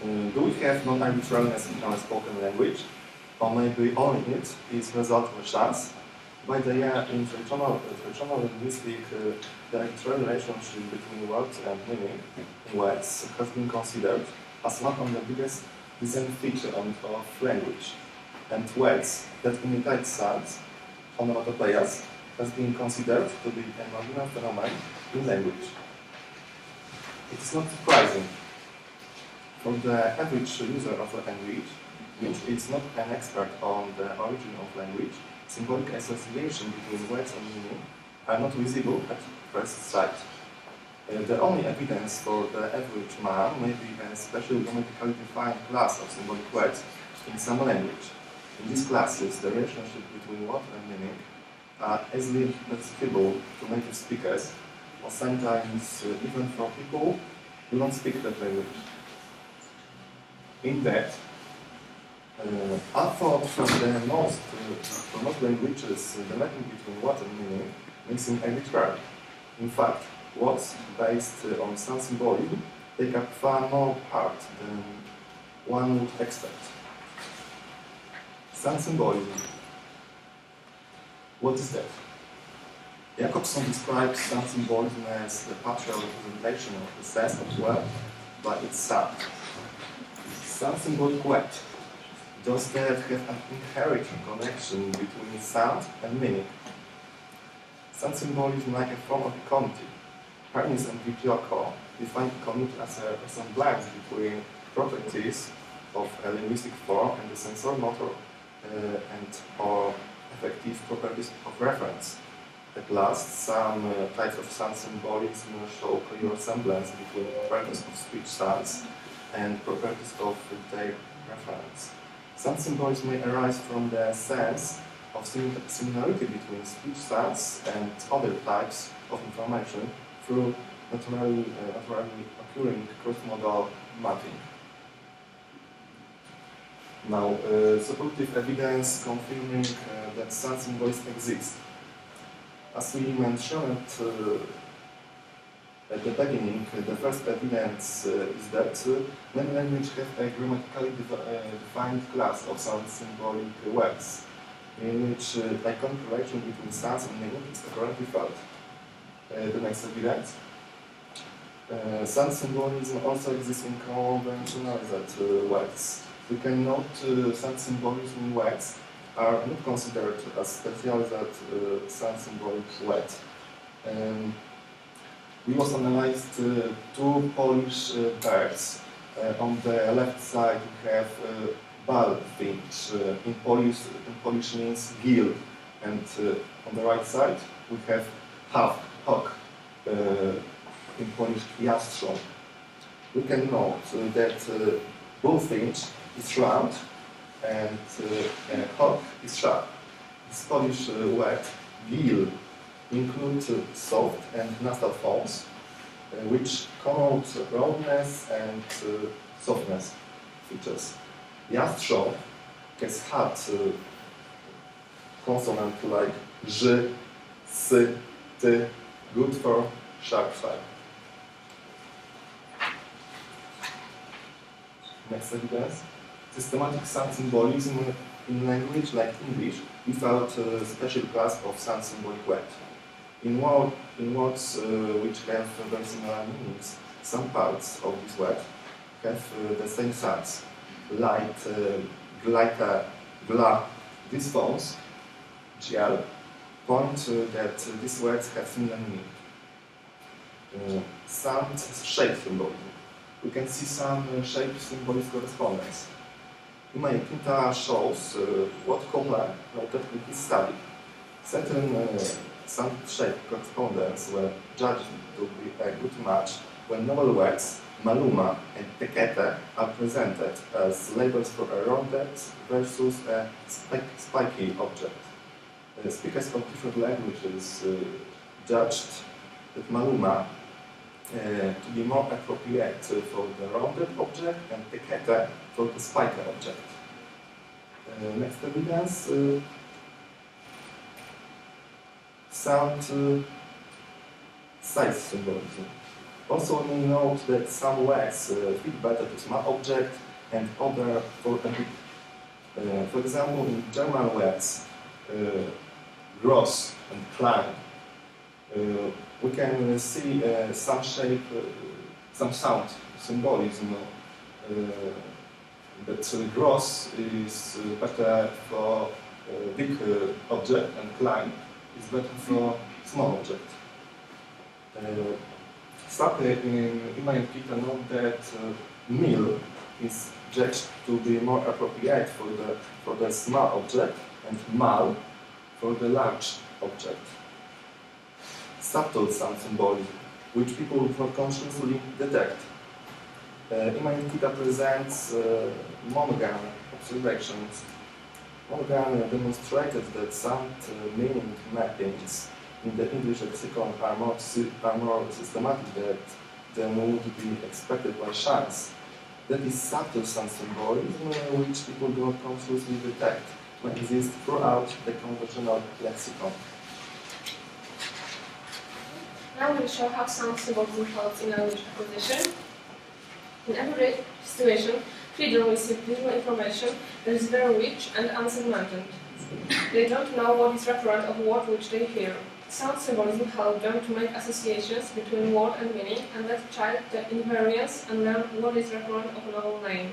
Do we have non-arbitrariness in our spoken language? Or maybe only it is result of a chance? By the year in traditional linguistics, the arbitrary relationship between words and meaning in words has been considered as one of the biggest design features of language. And words that imitate sounds, onomatopoeias, has been considered to be a marginal phenomenon in language. It is not surprising. For the average user of a language, which is not an expert on the origin of language, symbolic association between words and meaning are not visible at first sight. The only evidence for the average man may be a special grammatically defined class of symbolic words in some language. In these classes, the relationship between word and meaning are easily perceptible to native speakers, or sometimes even for people who don't speak that language. In that, I thought for most languages, the mapping between word and meaning makes them arbitrary. In fact, words based on some symbolism take up far more part than one would expect. Some symbolism. What is that? Jacobson describes some symbolism as the partial representation of the sense of word by its sound. Some symbolic words, those that have an inherent connection between sound and meaning. Some symbolism like a form of equality. Parnis and Vitioko define equality as a resemblance between properties of a linguistic form and the sensory-motor or effective properties of reference. At last, some types of sound symbolism show clear resemblance between properties of speech sounds and properties of their reference. Some symbolism may arise from the sense of similarity between speech sounds and other types of information through naturally occurring cross-modal mapping. Now, suppletive evidence confirming that some symbolism exists. As we mentioned at the beginning, the first evidence is that many languages have a grammatically defined class of sound symbolic words, in which the iconic relation between sounds and meaning is apparently felt. The next evidence. Sound symbolism also exists in conventionalized words. We can note sound symbolism in words are not considered as specialized sound symbolic words. We also analyzed two Polish birds. On the left side we have balfinch. In Polish means gill, and on the right side we have hawk. In Polish jastrząb. We can note that bullfinch is round and hawk is sharp. This Polish word gill includes soft and nasal forms, which connote roundness and softness features. Jastrząb has hard consonant like ż, s, t, good for sharp side. Next evidence. Systematic sound symbolism in language like English without a special class of sound symbolic words. In words which have very similar meanings, some parts of this word have the same sounds. Light, glita, gla. These phones, gl, point that these words have similar meaning. Sound shape symbolism. We can see some shape symbolic correspondence. Image Pinta shows what Komla noted in his study. Certain sound shape correspondence were judged to be a good match when novel words maluma and tekete are presented as labels for a rounded versus a spiky object. Speakers of different languages judged that maluma to be more appropriate for the rounded object and tekete for the spiky object. Next evidence. Sound size symbolism. Also, we note that some words fit better to small object and other for example, in German words, gross and klein, we can see some shape, some sound, symbolism. That gross is better for big object and klein is better for small object. Sapy in my Peter note that mil is judged to be more appropriate for the small object and mal for the large object. Subtle sound symbolism, which people would not consciously detect. Image Kita presents Mongan observations. Mongan demonstrated that sound meaning mappings in the English lexicon are more systematic than would be expected by chance. That is subtle sound symbolism which people do not consciously detect when exist throughout the conventional lexicon. Now we'll show how sound symbolism helps in language acquisition. In every situation, children receive visual information that is very rich and unsegmented. They don't know what is referent of word which they hear. Sound symbolism helps them to make associations between word and meaning and let child the invariance and learn what is referent of a novel name.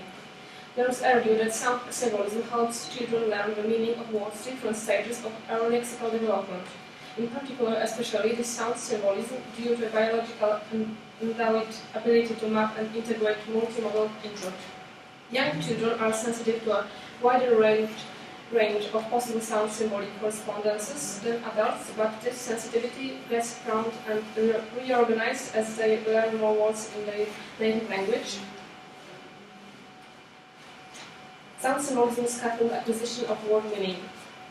Learners argue that sound symbolism helps children learn the meaning of words at different stages of early lexical development. In particular, especially the sound symbolism due to a biological endowed ability to map and integrate multimodal input. Young children are sensitive to a wider range of possible sound symbolic correspondences than adults, but this sensitivity gets formed and reorganized as they learn more words in their native language. Sound symbolism scaffold acquisition of word meaning.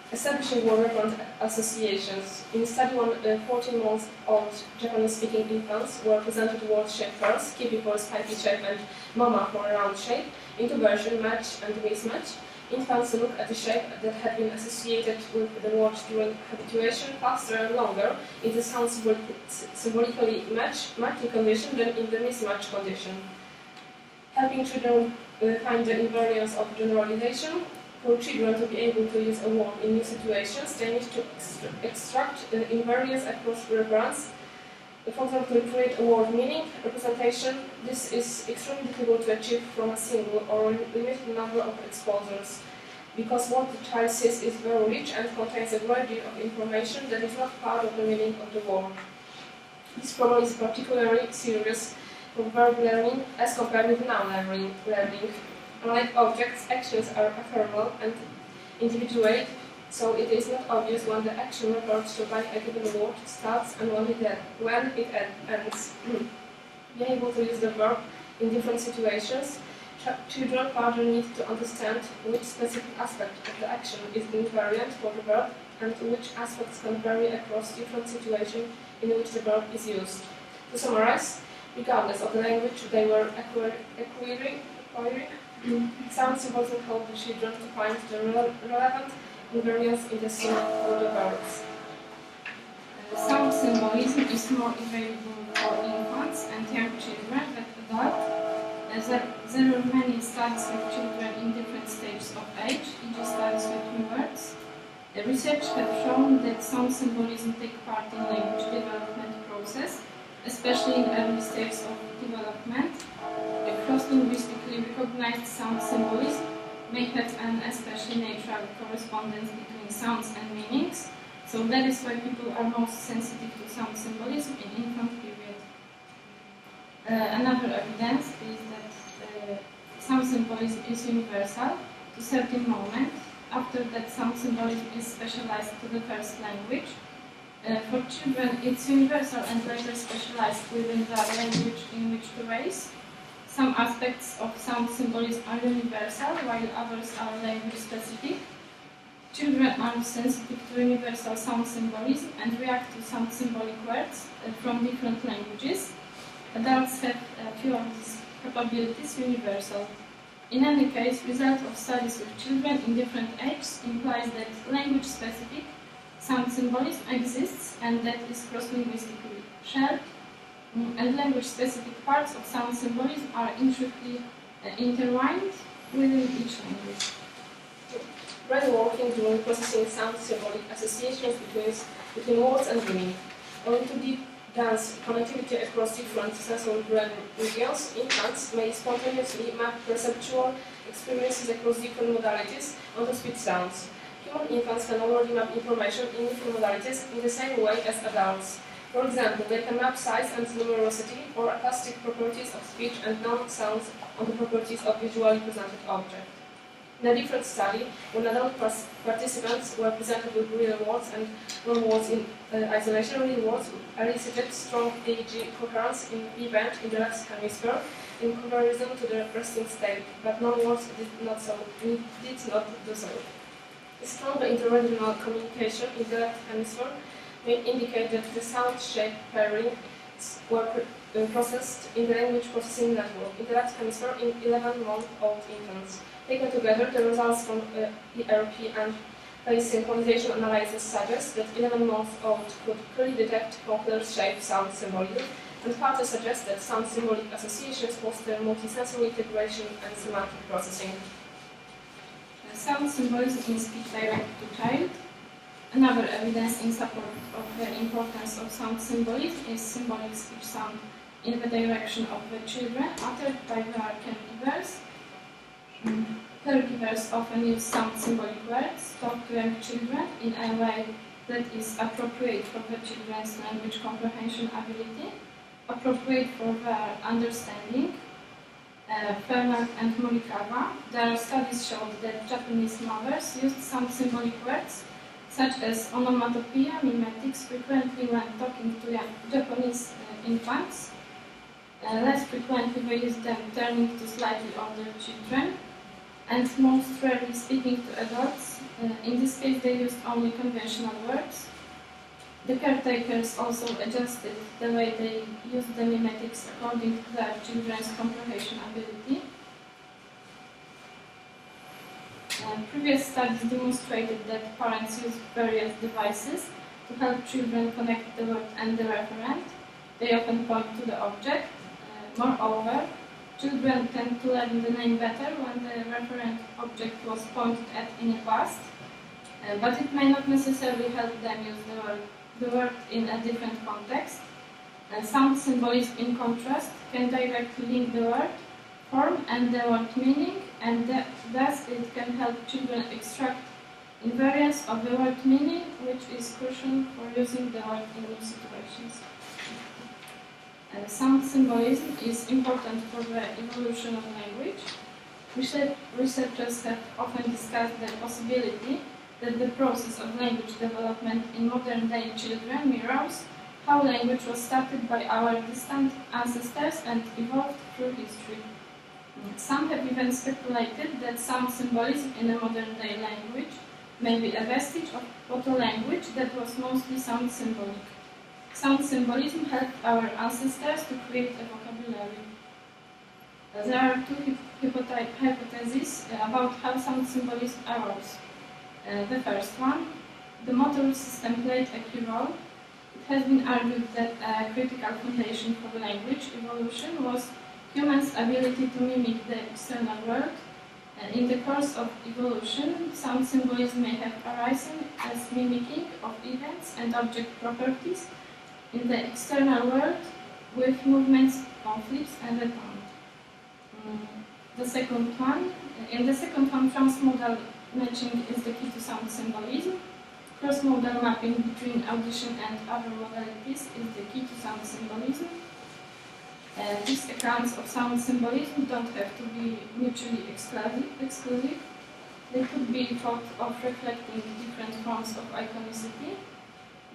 Establishing word-referent associations. In study, 14-month-old Japanese-speaking infants were presented word shape first, kibi for spiky shape and mama for round shape, introversion, match and mismatch. Infants look at the shape that had been associated with the word during habituation faster and longer in the sound symbolically matching condition than in the mismatch condition. Helping children find the invariance of generalization. For children to be able to use a word in new situations, they need to extract the invariance across reference. For example, to create a word meaning representation, this is extremely difficult to achieve from a single or limited number of exposures, because what the child sees is very rich and contains a great deal of information that is not part of the meaning of the word. This problem is particularly serious for verb learning as compared with noun learning. Unlike objects, actions are ephemeral and individuate, so it is not obvious when the action refers to by a given word starts and when it ends. Being able to use the verb in different situations, children further need to understand which specific aspect of the action is invariant for the verb and which aspects can vary across different situations in which the verb is used. To summarize, regardless of the language they were acquiring, sound symbolism help the children to find the relevant invariance in the scene of the verbs. Sound symbolism is more available for infants and young children than adults. There are many studies with children in different stages of age, e.g. studies with new words. The research has shown that sound symbolism takes part in language development process, especially in early stages of development. Cross-linguistically recognized sound symbolism may have an especially natural correspondence between sounds and meanings, so that is why people are most sensitive to sound symbolism in infant period. Another evidence is that sound symbolism is universal to certain moment. After that, sound symbolism is specialized to the first language. For children, it's universal and later specialized within the language in which to raise. Some aspects of sound symbolism are universal, while others are language-specific. Children are sensitive to universal sound symbolism and react to sound symbolic words from different languages. Adults have few of these capabilities universal. In any case, result of studies with children in different ages implies that language-specific sound symbolism exists and that is cross-linguistically shared. and language-specific parts of sound symbolism are intricately intertwined within each language. Brain working during processing sound symbolic associations between words and meaning. Owing to deep, dense connectivity across different sensory brain regions, infants may spontaneously map perceptual experiences across different modalities onto speech sounds. Human infants can already map information in different modalities in the same way as adults. For example, they can map size and numerosity or acoustic properties of speech and non-sounds onto properties of visually presented objects. In a different study, when adult participants were presented with real words and non-words in isolation, real words elicited strong EEG coherence in B-band in the left hemisphere in comparison to the resting state, but non-words did not do so. Stronger interregional communication in the left hemisphere may indicate that the sound shape pairings were processed in the language processing network in the left hemisphere in 11-month-old infants. Taken together, the results from ERP and face synchronization analysis suggest that 11-month-old could clearly detect cochlear shape sound symbolism, and further suggest that sound symbolic associations foster multisensory integration and semantic processing. Sound symbolism in speech directed to child. Another evidence in support of the importance of sound symbolism is symbolic speech sound in the direction of the children uttered by their caregivers. Caregivers often use sound symbolic words taught to young children in a way that is appropriate for the children's language comprehension ability, appropriate for their understanding. Fernand and Morikawa, their studies showed that Japanese mothers used some symbolic words, such as onomatopoeia, mimetics, frequently when talking to young Japanese infants. Less frequently they used them turning to slightly older children, and most rarely speaking to adults. In this case, they used only conventional words. The caretakers also adjusted the way they used the mimetics according to their children's comprehension ability. Previous studies demonstrated that parents use various devices to help children connect the word and the referent. They often point to the object. Moreover, children tend to learn the name better when the referent object was pointed at in the past, but it may not necessarily help them use the word in a different context. Sound symbolism, in contrast, can directly link the word form and the word meaning, and thus it can help children extract invariance of the word meaning, which is crucial for using the word in new situations. Sound symbolism is important for the evolution of language. Researchers have often discussed the possibility that the process of language development in modern-day children mirrors how language was started by our distant ancestors and evolved through history. Some have even speculated that sound symbolism in a modern-day language may be a vestige of proto-language that was mostly sound symbolic. Sound symbolism helped our ancestors to create a vocabulary. There are two hypotheses about how sound symbolism arose. The first one, the motor system played a key role. It has been argued that a critical foundation for language evolution was humans' ability to mimic the external world. In the course of evolution, sound symbolism may have arisen as mimicking of events and object properties in the external world with movements of lips and the tongue. In the second one, transmodal matching is the key to sound symbolism. Cross-modal mapping between audition and other modalities is the key to sound symbolism. These accounts of sound symbolism don't have to be mutually exclusive. They could be thought of reflecting different forms of iconicity.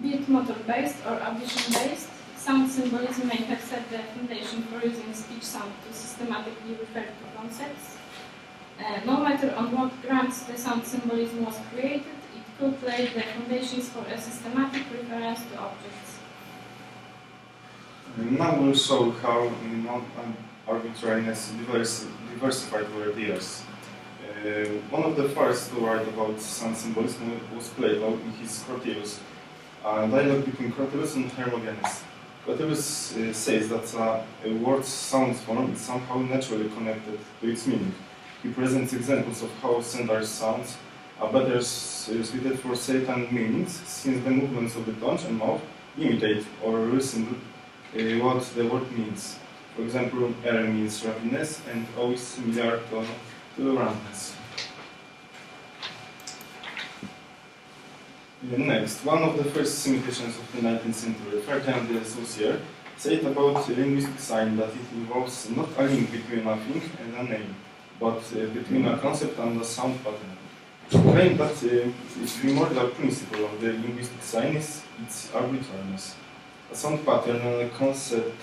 Be it motor-based or audition-based, sound symbolism may have set the foundation for using speech sound to systematically refer to concepts. No matter on what grounds the sound symbolism was created, it could lay the foundations for a systematic reference to objects. Now we'll show how non-arbitrariness diversified over the years. One of the first to write about sound symbolism was Plato in his Crotillus, a dialogue between Crotillus and Hermogenes. Whatever says that a word's sound form is somehow naturally connected to its meaning. He presents examples of how sentence sounds are better suited for certain meanings, since the movements of the tongue and mouth imitate or resemble what the word means. For example, R means rapidness and O is similar to roundness. Next, one of the first semioticians of the 19th century, Ferdinand de Saussure, said about linguistic sign that it involves not a link between a thing and a name, but between a concept and a sound pattern. He claimed that the primordial principle of the linguistic sign is its arbitrariness. A sound pattern and a concept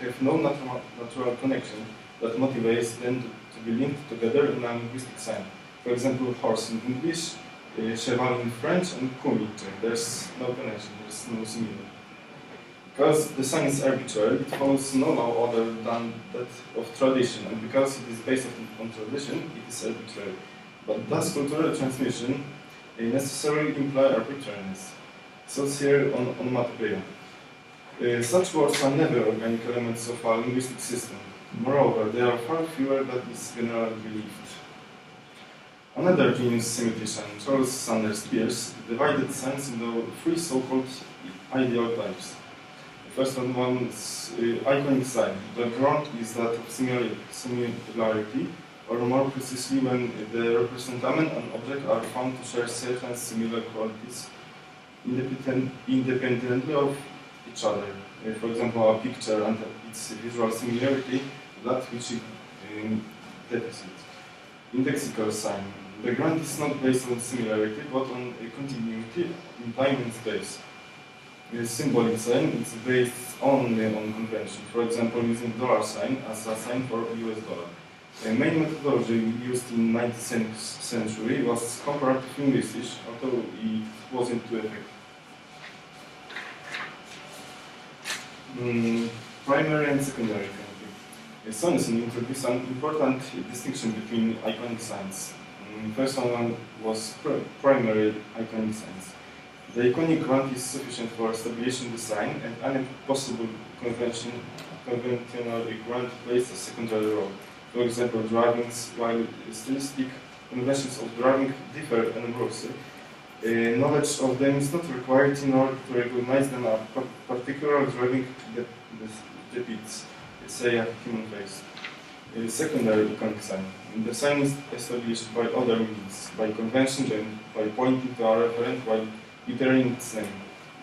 have no natural connection that motivates them to be linked together in a linguistic sign. For example, horse in English, cheval in French, and cum in Czech. There's no connection, there's no similar. Because the sign is arbitrary, it follows no law other than that of tradition, and because it is based on tradition, it is arbitrary. But thus cultural transmission necessarily imply arbitrariness. So it's here on onomatopoeia. Such words are never organic elements of a linguistic system. Moreover, there are far fewer than is generally believed. Another genius semiotician, Charles Sanders Peirce, divided signs into three so-called ideal types. The first one is iconic sign. The ground is that of similarity, or more precisely when the representamen and object are found to share certain similar qualities independently of each other. For example, a picture and its visual similarity, that which is deficit. Indexical sign. The ground is not based on similarity, but on a continuity in time and space. The symbolic sign is based only on convention. For example, using dollar sign as a sign for US dollar. The main methodology used in the 19th century was comparative linguistics, although it wasn't too effective. Primary and secondary phonetic. Sonison introduced an important distinction between iconic signs. First one was primary iconic signs. The iconic grant is sufficient for establishing the sign, and any possible conventional grant plays a secondary role. For example, drivings, while stylistic conventions of driving differ enormously, knowledge of them is not required in order to recognize them a particular driving depicts, say, a human face. Secondary iconic sign. The sign is established by other means, by convention, then by pointing to a referent while uttering its name,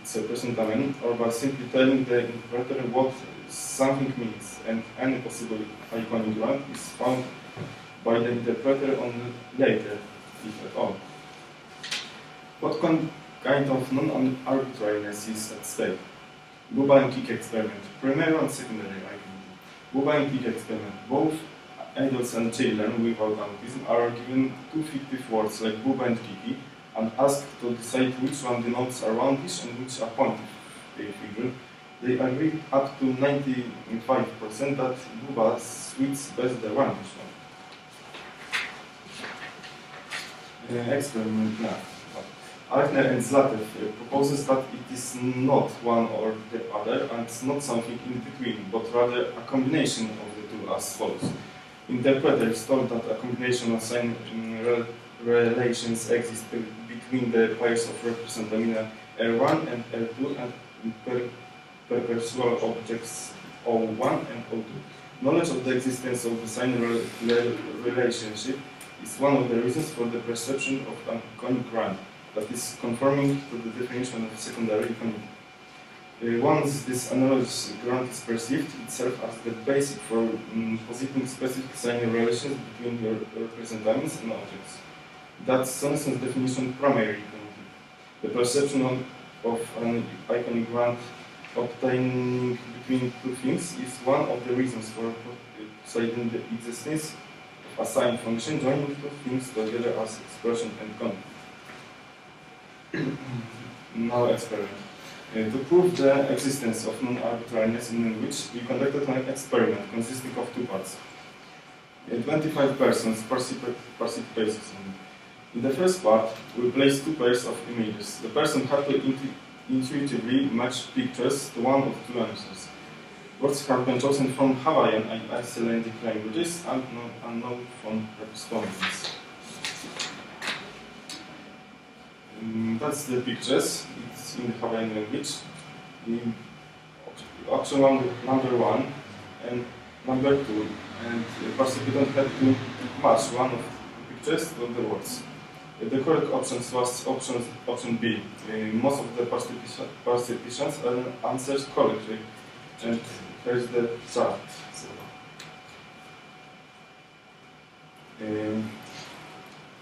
its representamen, or by simply telling the interpreter what something means, and any possible iconic grant is found by the interpreter only later, if at all. What kind of non-arbitrariness is at stake? Buba and Kik experiment, primary and secondary identity. Buba and Kik experiment, both adults and children without autism are given two fictive words like Buba and Kiki and asked to decide which one denotes a roundish and which a pointed figure. They agreed up to 95% that Buba suits best the roundish one. Experiment now. Archner and Zlatev proposes that it is not one or the other, and it's not something in between, but rather a combination of the two as follows. Interpreter is told that a combination of sign relations exist between the pairs of representamina R1 and R2 and perpetual objects O1 and O2. Knowledge of the existence of the sign relationship is one of the reasons for the perception of an iconic grant, that is conforming to the definition of secondary iconic. Once this analogous grant is perceived, it serves as the basis for positing specific sign relations between your representaments and objects. That's Sonison's definition primary iconic. The perception of an iconic grant obtaining between two things is one of the reasons for citing the existence of a sign function joining two things together as expression and content. Now experiment. To prove the existence of non-arbitrariness in language, we conducted an experiment consisting of two parts. 25 persons participated in the first part, we placed two pairs of images. The person had to intuitively match pictures to one of two answers. Words have been chosen from Hawaiian and Icelandic languages and unknown from respondents. That's the pictures. It's in the Hawaiian language. Option number 1 and number 2, and the participant had to match one of the pictures to the words. The correct option was option B. Most of the participants answered correctly, and here's the chart. And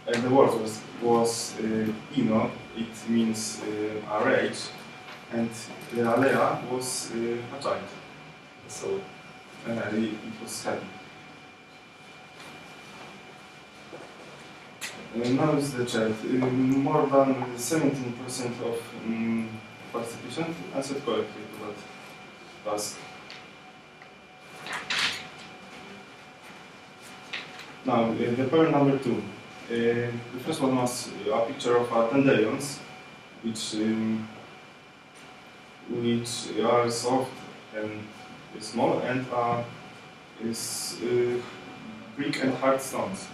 the word was ino, it means a rage, and the alea was a child. So it was happy. Now is the chat. More than 17% of participants answered correctly to that task. Now, the pair number 2. The first one was a picture of dandelions, which are soft and small, and is brick and hard stones.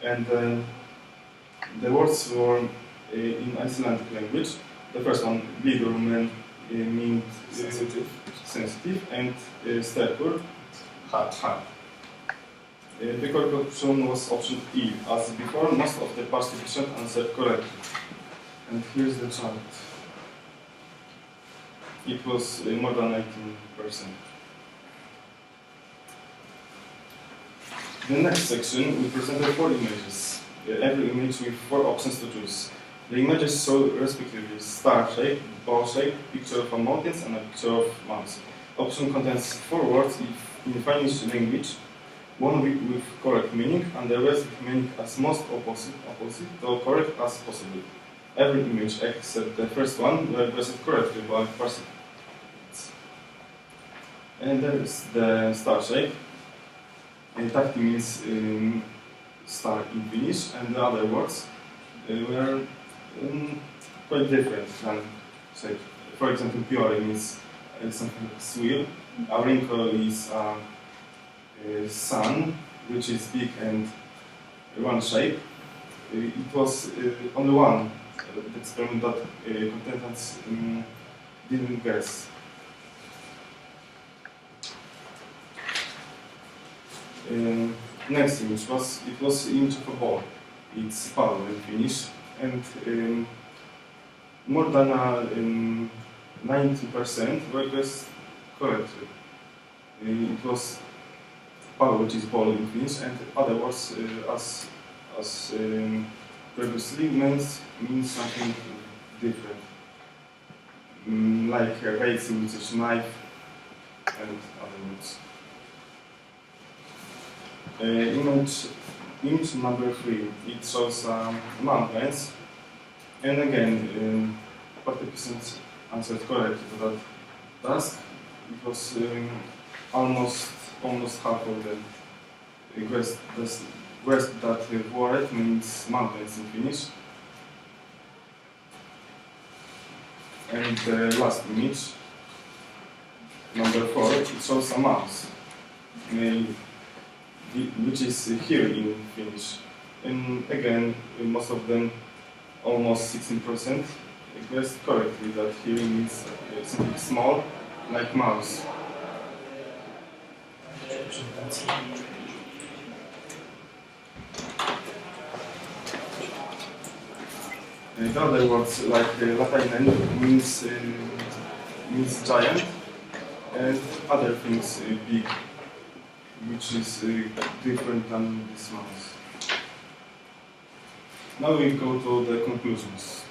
And the words were in Icelandic language. The first one, blíður, means sensitive, and sterkur, hard. The correct option was option E. As before, most of the participants answered correctly. And here's the chart. It was more than 19%. The next section, we presented 4 images. Every image with 4 options to choose. The images show respectively star shape, ball shape, picture of mountains, and a picture of mouse. Option contains 4 words in Finnish language, one with correct meaning, and the rest with meaning as most opposite or correct as possible. Every image except the first one were guessed correctly by participants. And there is the star shape. Tahti means star in Finnish, and the other words were quite different than shape. For example, Piori means something sweet. Aurinko is sun, which is big and one shape. It was only one experiment that contestants didn't guess. Next image was image of a ball. It's palo in Finnish, and more than 90% were guessed correctly. It was palo, which is ball in Finnish, and other words as previously means something different, like reitsi, which is knife, and other words. Image number 3, it shows mountains, and again, participants answered correctly to that task. It was almost half of them guessed that word means mountains in Finnish. And the last image, number 4, it shows a mouse, which is here in Finnish. And again, most of them, almost 16%, guessed correctly that here means something small, like mouse. The other words, like Latin means giant, and other things big, which is different than this mouse. Now we go to the conclusions.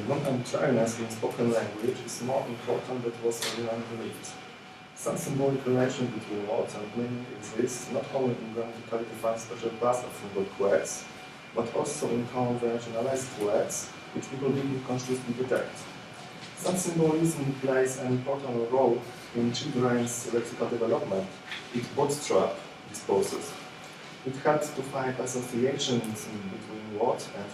Non-arbitrariness in spoken language is more important than was originally believed. Some symbolic relation between words and meaning exists not only in grammatically defined special class of symbolic words, but also in conventionalized words, which people didn't consciously detect. Some symbolism plays an important role in children's lexical development. It bootstrap these processes. It had to find associations between word and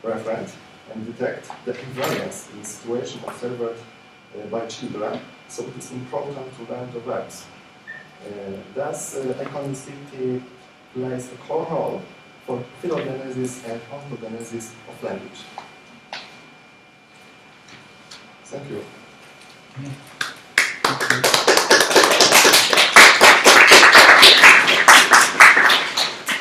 referent, and detect the invariance in situation observed by children, so it is important to learn the verbs. Thus, iconicity plays a core role for phylogenesis and ontogenesis of language. Thank you.